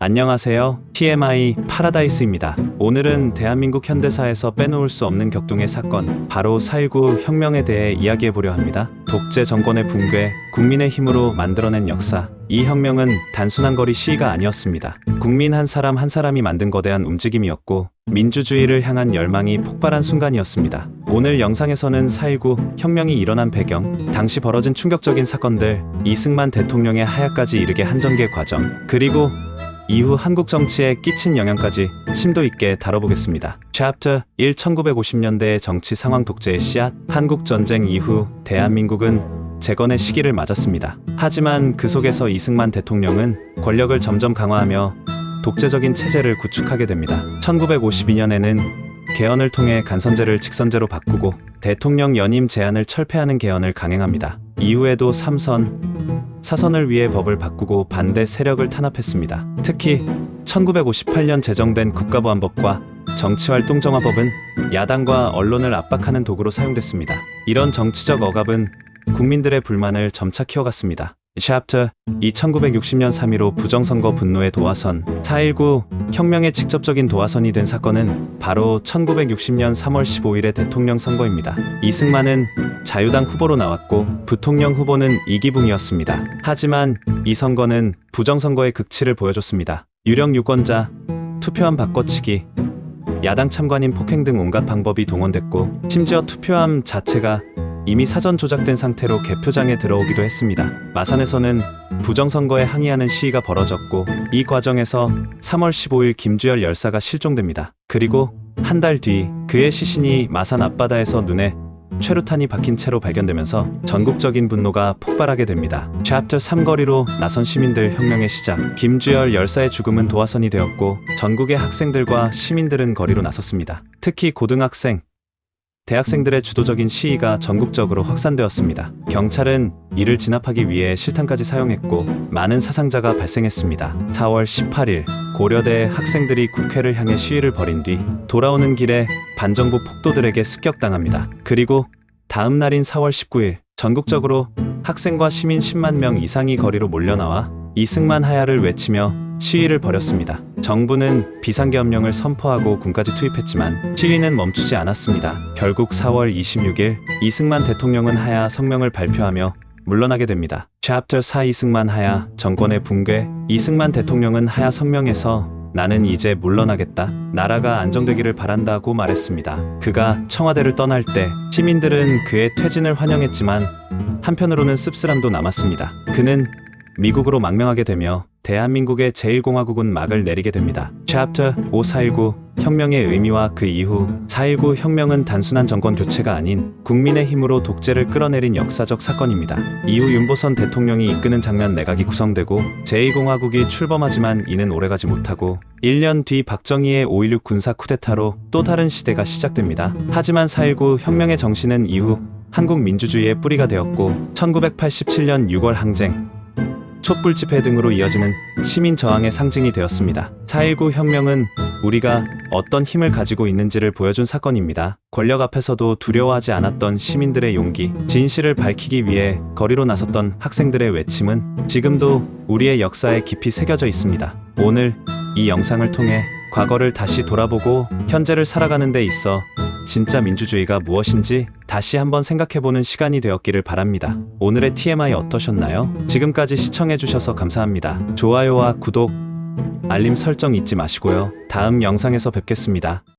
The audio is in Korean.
안녕하세요. TMI 파라다이스입니다. 오늘은 대한민국 현대사에서 빼놓을 수 없는 격동의 사건, 바로 4.19 혁명에 대해 이야기해보려 합니다. 독재 정권의 붕괴, 국민의 힘으로 만들어낸 역사. 이 혁명은 단순한 거리 시위가 아니었습니다. 국민 한 사람 한 사람이 만든 거대한 움직임이었고, 민주주의를 향한 열망이 폭발한 순간이었습니다. 오늘 영상에서는 4.19 혁명이 일어난 배경, 당시 벌어진 충격적인 사건들, 이승만 대통령의 하야까지 이르게 한 전개 과정, 그리고 이후 한국 정치에 끼친 영향까지 심도 있게 다뤄보겠습니다. Chapter 1. 1950년대의 정치 상황. 독재의 씨앗. 한국전쟁 이후 대한민국은 재건의 시기를 맞았습니다. 하지만 그 속에서 이승만 대통령은 권력을 점점 강화하며 독재적인 체제를 구축하게 됩니다. 1952년에는 개헌을 통해 간선제를 직선제로 바꾸고 대통령 연임 제한을 철폐하는 개헌을 강행합니다. 이후에도 3선, 4선을 위해 법을 바꾸고 반대 세력을 탄압했습니다. 특히 1958년 제정된 국가보안법과 정치활동정화법은 야당과 언론을 압박하는 도구로 사용됐습니다. 이런 정치적 억압은 국민들의 불만을 점차 키워갔습니다. Chapter 2. 1960년 3.15 부정선거 분노의 도화선. 4.19 혁명의 직접적인 도화선이 된 사건은 바로 1960년 3월 15일의 대통령 선거입니다. 이승만은 자유당 후보로 나왔고 부통령 후보는 이기붕이었습니다. 하지만 이 선거는 부정선거의 극치를 보여줬습니다. 유력 유권자, 투표함 바꿔치기, 야당 참관인 폭행 등 온갖 방법이 동원됐고, 심지어 투표함 자체가 이미 사전 조작된 상태로 개표장에 들어오기도 했습니다. 마산에서는 부정선거에 항의하는 시위가 벌어졌고, 이 과정에서 3월 15일 김주열 열사가 실종됩니다. 그리고 한 달 뒤 그의 시신이 마산 앞바다에서 눈에 최루탄이 박힌 채로 발견되면서 전국적인 분노가 폭발하게 됩니다. Chapter 3. 거리로 나선 시민들. 혁명의 시작. 김주열 열사의 죽음은 도화선이 되었고, 전국의 학생들과 시민들은 거리로 나섰습니다. 특히 고등학생, 대학생들의 주도적인 시위가 전국적으로 확산되었습니다. 경찰은 이를 진압하기 위해 실탄까지 사용했고, 많은 사상자가 발생했습니다. 4월 18일 고려대 학생들이 국회를 향해 시위를 벌인 뒤 돌아오는 길에 반정부 폭도들에게 습격당합니다. 그리고 다음 날인 4월 19일 전국적으로 학생과 시민 10만 명 이상이 거리로 몰려나와 이승만 하야를 외치며 시위를 벌였습니다. 정부는 비상계엄령을 선포하고 군까지 투입했지만 시위는 멈추지 않았습니다. 결국 4월 26일 이승만 대통령은 하야 성명을 발표하며 물러나게 됩니다. Chapter 4. 이승만 하야. 정권의 붕괴. 이승만 대통령은 하야 성명에서 나는 이제 물러나겠다, 나라가 안정되기를 바란다고 말했습니다. 그가 청와대를 떠날 때 시민들은 그의 퇴진을 환영했지만 한편으로는 씁쓸함도 남았습니다. 그는 미국으로 망명하게 되며 대한민국의 제1공화국은 막을 내리게 됩니다. Chapter 5. 4.19 혁명의 의미와 그 이후. 4.19 혁명은 단순한 정권 교체가 아닌 국민의 힘으로 독재를 끌어내린 역사적 사건입니다. 이후 윤보선 대통령이 이끄는 장면 내각이 구성되고 제2공화국이 출범하지만 이는 오래가지 못하고 1년 뒤 박정희의 5.16 군사 쿠데타로 또 다른 시대가 시작됩니다. 하지만 4.19 혁명의 정신은 이후 한국 민주주의의 뿌리가 되었고, 1987년 6월 항쟁, 촛불 집회 등으로 이어지는 시민 저항의 상징이 되었습니다. 4.19 혁명은 우리가 어떤 힘을 가지고 있는지를 보여준 사건입니다. 권력 앞에서도 두려워하지 않았던 시민들의 용기, 진실을 밝히기 위해 거리로 나섰던 학생들의 외침은 지금도 우리의 역사에 깊이 새겨져 있습니다. 오늘 이 영상을 통해 과거를 다시 돌아보고 현재를 살아가는 데 있어 진짜 민주주의가 무엇인지 다시 한번 생각해보는 시간이 되었기를 바랍니다. 오늘의 TMI 어떠셨나요? 지금까지 시청해주셔서 감사합니다. 좋아요와 구독, 알림 설정 잊지 마시고요. 다음 영상에서 뵙겠습니다.